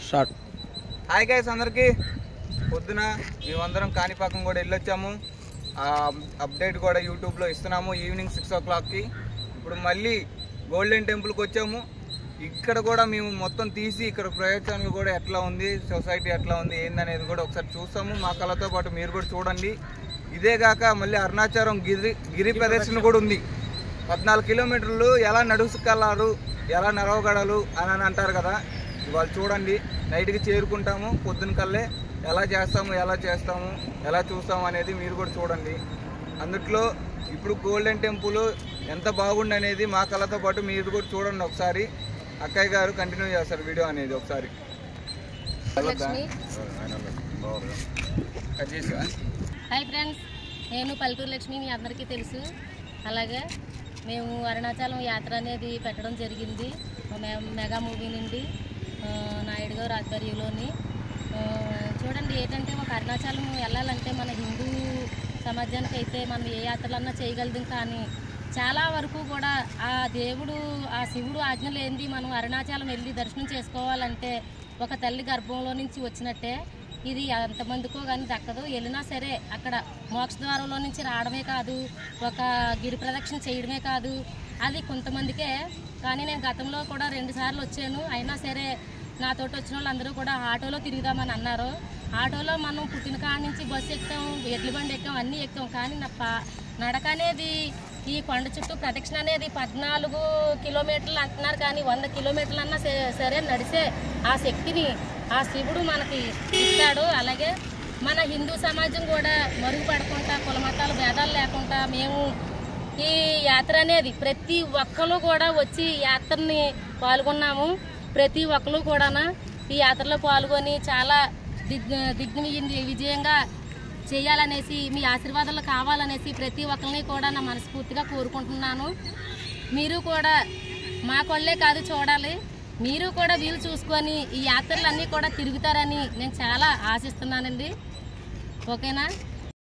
Start. Hi guys, అందరికీ పొద్దున మేమందరం కాణిపాకం కూడా వెళ్ళొచ్చాము. అప్డేట్ కూడా యూట్యూబ్లో ఇస్తున్నాము ఈవినింగ్ 6 o'clockకి. ఇప్పుడు మళ్ళీ గోల్డెన్ టెంపుల్కి వచ్చాము. ఇక్కడ కూడా మేము మొత్తం తీసి ఇక్కడ ప్రయోజనాలు కూడా ఎట్లా ఉంది, సొసైటీ ఎట్లా ఉంది ఏందనేది కూడా ఒకసారి చూస్తాము. మా కళతో పాటు మీరు కూడా చూడండి. ఇదే కాక మళ్ళీ అరుణాచలం గిరి ప్రదర్శన కూడా ఉంది. 14 కిలోమీటర్లు ఎలా నడుచుకెళ్ళారు, ఎలా నడవగలరు అని అంటారు కదా. ఇవాళ చూడండి, నైట్కి చేరుకుంటాము. పొద్దున కల్లే ఎలా చేస్తాము ఎలా చూస్తాము అనేది మీరు కూడా చూడండి. అందుట్లో ఇప్పుడు గోల్డెన్ టెంపుల్ ఎంత బాగుంది అనేది మా కళతో పాటు మీరు కూడా చూడండి. ఒకసారి అక్కయ్య గారు కంటిన్యూ చేస్తారు వీడియో అనేది. ఒకసారి హాయ్ ఫ్రెండ్స్, నేను పల్లెటూరు లక్ష్మి, మీ అందరికీ తెలుసు. అలాగే మేము అరుణాచలం యాత్ర అనేది పెట్టడం జరిగింది మెగా మూవీ నుండి నాయుడు గారు ఆధ్వర్యంలోని. చూడండి, ఏంటంటే ఒక అరుణాచలం వెళ్ళాలంటే మన హిందూ సమాజానికి అయితే మనం ఏ యాత్రలన్నా చేయగలుగుతాం. కానీ చాలా వరకు కూడా ఆ దేవుడు, ఆ శివుడు ఆజ్ఞ లేనిది మనం అరుణాచలం వెళ్ళి దర్శనం చేసుకోవాలంటే ఒక తల్లి గర్భంలో నుంచి వచ్చినట్టే. ఇది ఎంతమందికో కానీ దక్కదు. వెళ్ళినా సరే అక్కడ మోక్ష ద్వారంలో నుంచి రావడమే కాదు, ఒక గిరి ప్రదక్షిణ చేయడమే కాదు, అది కొంతమందికే. కానీ నేను గతంలో కూడా 2 సార్లు వచ్చాను. అయినా సరే నాతోటి వచ్చిన వాళ్ళందరూ కూడా ఆటోలో తిరుగుదామని అన్నారు. ఆటోలో మనం పుట్టిన కాడ నుంచి బస్సు ఎక్కాం, ఎడ్ల బండి ఎక్కాం, అన్నీ ఎక్కాం. కానీ నడక అనేది, ఈ కొండ చుట్టూ ప్రదక్షిణ అనేది 14 కిలోమీటర్లు అంటున్నారు. కానీ 100 కిలోమీటర్లు అన్నా సరే నడిసే ఆ శక్తిని ఆ శివుడు మనకి ఇస్తాడు. అలాగే మన హిందూ సమాజం కూడా మరుగుపడకుండా, కుల మతాల భేదాలు లేకుండా మేము ఈ యాత్ర అనేది ప్రతి ఒక్కరు కూడా వచ్చి యాత్రని పాల్గొన్నాము. ప్రతి ఒక్కరు కూడా ఈ యాత్రలో పాల్గొని చాలా విజయంగా చేయాలనేసి, మీ ఆశీర్వాదాలు కావాలనేసి ప్రతి ఒక్కరిని కూడా నా మనస్ఫూర్తిగా కోరుకుంటున్నాను. మీరు కూడా మా కొళ్ళే కాదు చూడాలి, మీరు కూడా వీలు చూసుకొని ఈ యాత్రలన్నీ కూడా తిరుగుతారని నేను చాలా ఆశిస్తున్నానండి. ఓకేనా?